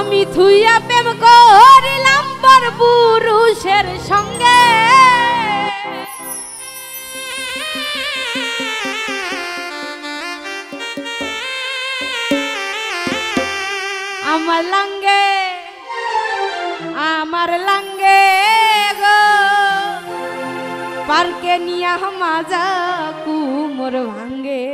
আমি থুইয়া প্রেম করিলাম পর পুরুষের সঙ্গে আমার লাঙ্গে গো পার্কে নিয়া মাজা কুমোর ভাঙ্গে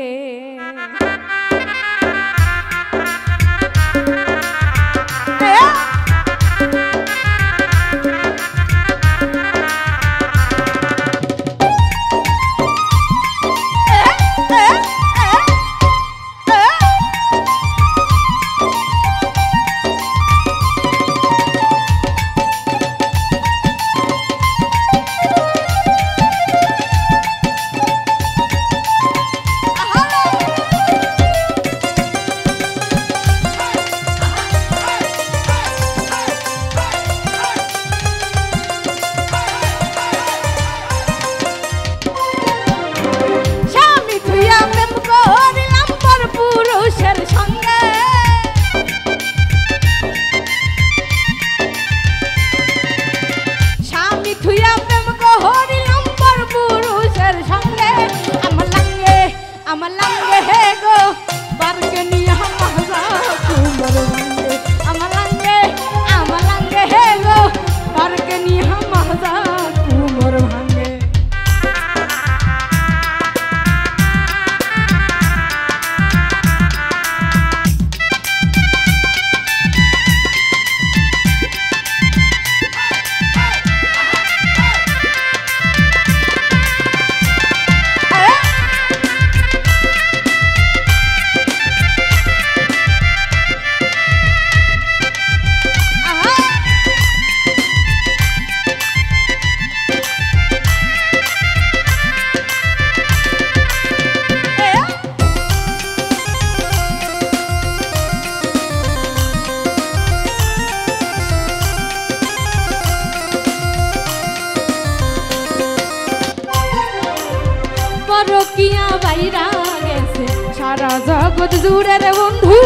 পরকিয়া বাইরা গেছে সারা জগৎ জুড়ে রে বন্ধু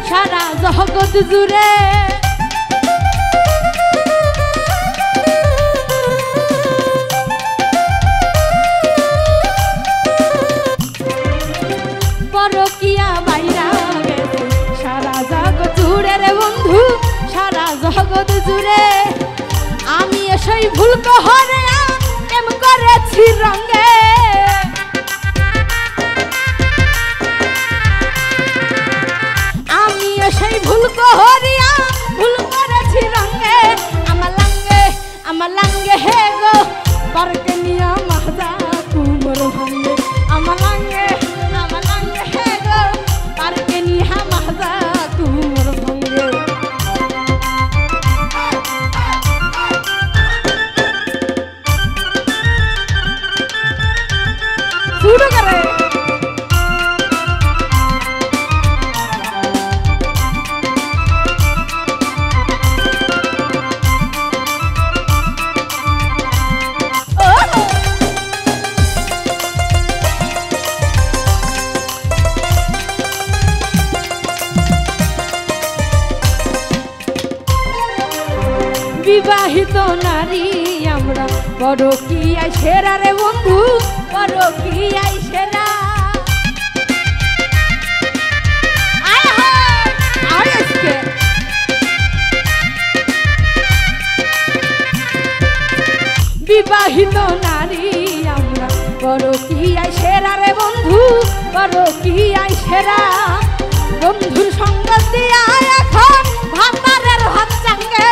সারা জগৎ জুড়ে পরকিয়া বাইরা গেছে সারা জগৎ জুড়ে রে বন্ধু সারা জগৎ জুড়ে আমি এসই ভুল কহরে প্রেম করেছি রঙে সেই ভুল করিয়া ভুল করেছি রঙে আমার লাঙ্গে হে গো পার্কে নিয়া মাজা কুমোর ভাঙ্গে আমার লাঙ্গে হে গো পার্কে নিয়া মাজা কুমোর ভাঙ্গে শুরু করে বিবাহিত নারী আমরা পরকীয়ায় সেরা রে বন্ধু পরকীয়ায় সেরা বিবাহিত নারী আমরা পরকীয়ায় সেরা রে বন্ধু পরকীয়ায় সেরা বন্ধুর সঙ্গ দিয়া এখন ভাতারের ভাত চাঙ্গে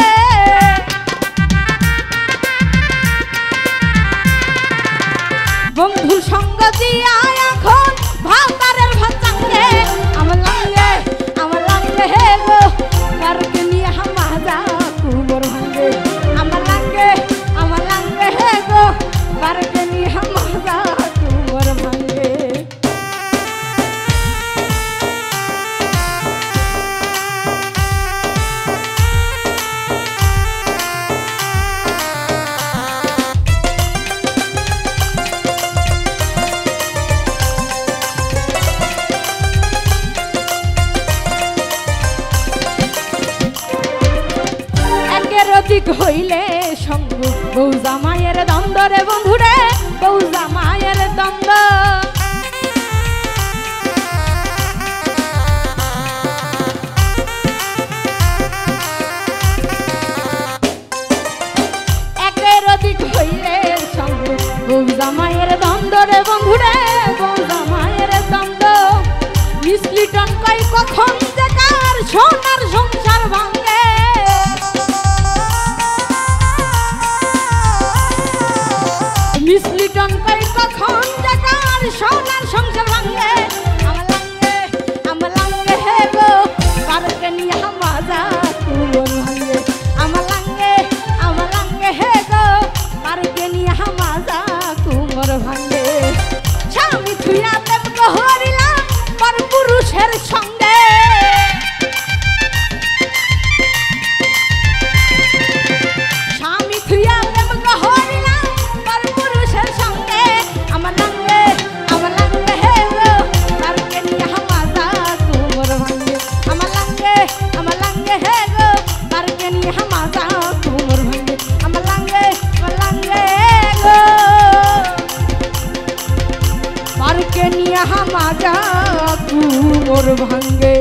বন্ধুর সঙ্গ দিয়া এখন ভাতারের ভাত চাঙ্গে আমার লাঙ্গে হে গো পার্কে নিয়ে মাজা কুমোর ভাঙ্গে আমার লাঙ্গে হে গো পার্কে নিয়ে মাজা কুমোর ভাঙ্গে অধিক হইলে সঙ্গ বউ জামাইয়ের দ্বন্দ্ব রে বন্ধুরে বউ জামাইয়ের দ্বন্দ্ব একের অধিক হইলে সঙ্গ বউ জামাইয়ের দ্বন্দ্ব রে বন্ধুরে বউ জামাইয়ের দ্বন্দ্ব মিসলিটন কই কখন যে কার সোনার সংসার ভাঙে মিসলিটন কই কখন যে কার সোনার সংসার ভাঙে আমার লাঙ্গে হে গো কারকে নিয়ে মাজা কুমোর ভাঙে আমার লাঙ্গে হে গো কারকে নিয়ে মাজা কুমোর ভাঙে স্বামী থুইয়া দেব গহরিলা পর পুরুষের সঙ্গে স্বামী থুইয়া দেব গহরিলা পর পুরুষের সঙ্গে আমার লাঙ্গে হে গো কারকে নিয়ে মাজা কুমোর ভাঙে আমার লাঙ্গে হে গো কারকে নিয়ে মাজা কুমোর ভাঙে আমার লাঙ্গে গো কারকে নিয়ে মাজা কুমোর ভাঙে।